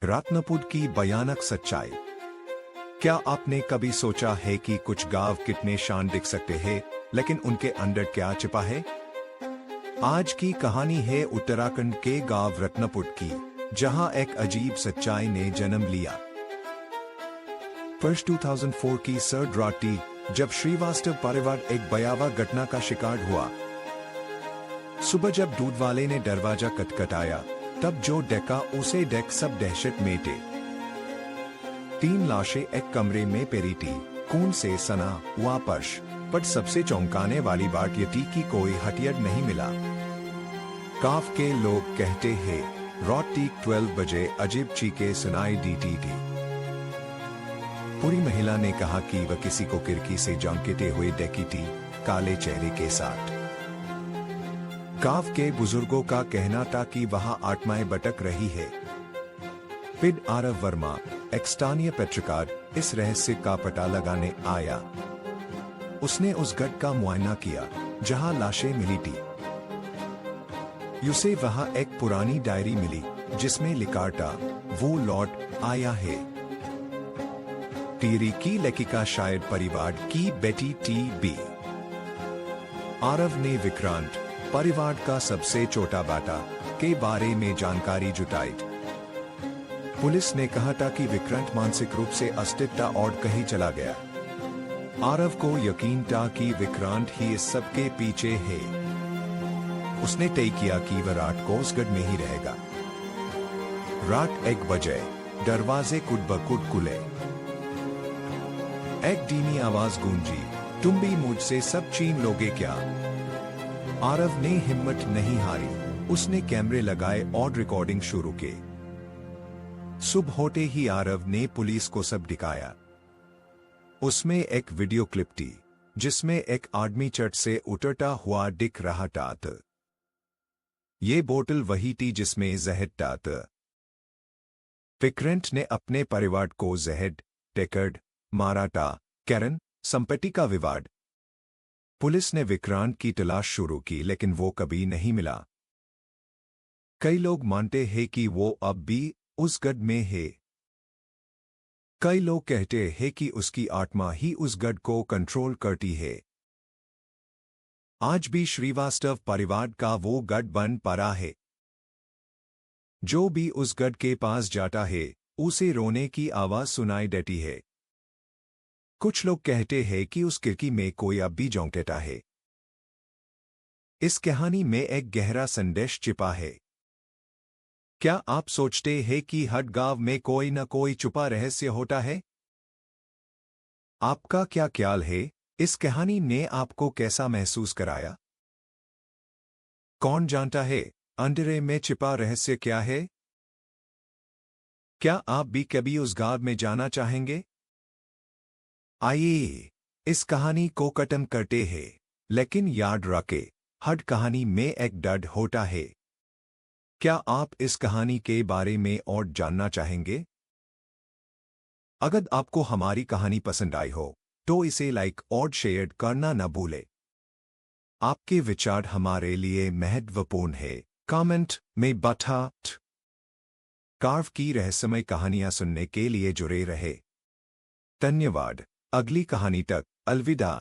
रत्नपुर की भयानक सच्चाई। क्या आपने कभी सोचा है कि कुछ गांव कितने शान दिख सकते हैं, लेकिन उनके अंदर क्या छिपा है? आज की कहानी है उत्तराखंड के गांव रत्नपुर की, जहां एक अजीब सच्चाई ने जन्म लिया। वर्ष 2004 की सर्द रात्रि, जब श्रीवास्तव परिवार एक भयावह घटना का शिकार हुआ। सुबह जब दूध वाले ने दरवाजा खटखटाया, तब जो देखा उसे देख सब दहशत में थे। 3 लाशें एक कमरे में पड़ी थी, खून से सना हुआ फर्श, पर सबसे चौंकाने वाली बात ये थी कि कोई हथियार नहीं मिला। गांव के लोग कहते हैं, रात ठीक 12 बजे अजीब चीखें सुनाई देती थी। पूरी महिला ने कहा कि वह किसी को खिड़की से झांकते हुए देखी थी, काले चेहरे के साथ। गांव के बुजुर्गों का कहना था कि वहां आत्माएं भटक रही है। फिर आरव वर्मा, एक स्थानीय पत्रकार, इस रहस्य का पता लगाने आया। उसने उस घर का मुआयना किया जहां लाशें मिली थी। उसे वहां एक पुरानी डायरी मिली जिसमें लिखा था, वो लौट आया है। टीरी की लेखिका शायद परिवार की बेटी टी.बी. आरव ने विक्रांत, परिवार का सबसे छोटा बेटा, के बारे में जानकारी जुटाई। पुलिस ने कहा था कि विक्रांत मानसिक रूप से अस्तित्व और कहीं चला गया। आरव को यकीन था कि विक्रांत ही इस सब के पीछे है। उसने तय किया कि वह रात को उस घर में ही रहेगा। रात 1 बजे दरवाजे कुट बकुट खुले। एक धीमी आवाज गूंजी, तुम भी मुझसे सब छीन लोगे क्या? आरव ने हिम्मत नहीं हारी। उसने कैमरे लगाए और रिकॉर्डिंग शुरू की। सुबह होते ही आरव ने पुलिस को सब दिखाया। उसमें एक वीडियो क्लिप थी जिसमें एक आदमी छत से उतरता हुआ दिख रहा था। ये बोतल वही थी जिसमें जहर था। विक्रांत ने अपने परिवार को जहर देकर मारा था। कारण संपत्ति का विवाद। पुलिस ने विक्रांत की तलाश शुरू की, लेकिन वो कभी नहीं मिला। कई लोग मानते हैं कि वो अब भी उस गढ़ में है। कई लोग कहते हैं कि उसकी आत्मा ही उस गढ़ को कंट्रोल करती है। आज भी श्रीवास्तव परिवार का वो गढ़ बन पड़ा है। जो भी उस गढ़ के पास जाता है, उसे रोने की आवाज सुनाई देती है। कुछ लोग कहते हैं कि उस खिड़की में कोई अब भी झांकता है। इस कहानी में एक गहरा संदेश छिपा है। क्या आप सोचते हैं कि हर गांव में कोई न कोई छुपा रहस्य होता है? आपका क्या ख्याल है? इस कहानी ने आपको कैसा महसूस कराया? कौन जानता है अंधेरे में छिपा रहस्य क्या है? क्या आप भी कभी उस गांव में जाना चाहेंगे? आइए इस कहानी को खत्म करते हैं, लेकिन याद रखें, हर कहानी में एक डर होता है। क्या आप इस कहानी के बारे में और जानना चाहेंगे? अगर आपको हमारी कहानी पसंद आई हो, तो इसे लाइक और शेयर करना न भूलें। आपके विचार हमारे लिए महत्वपूर्ण है। कमेंट में बता। गांव की रहस्यमय कहानियां सुनने के लिए जुड़े रहे। धन्यवाद। अगली कहानी तक अलविदा।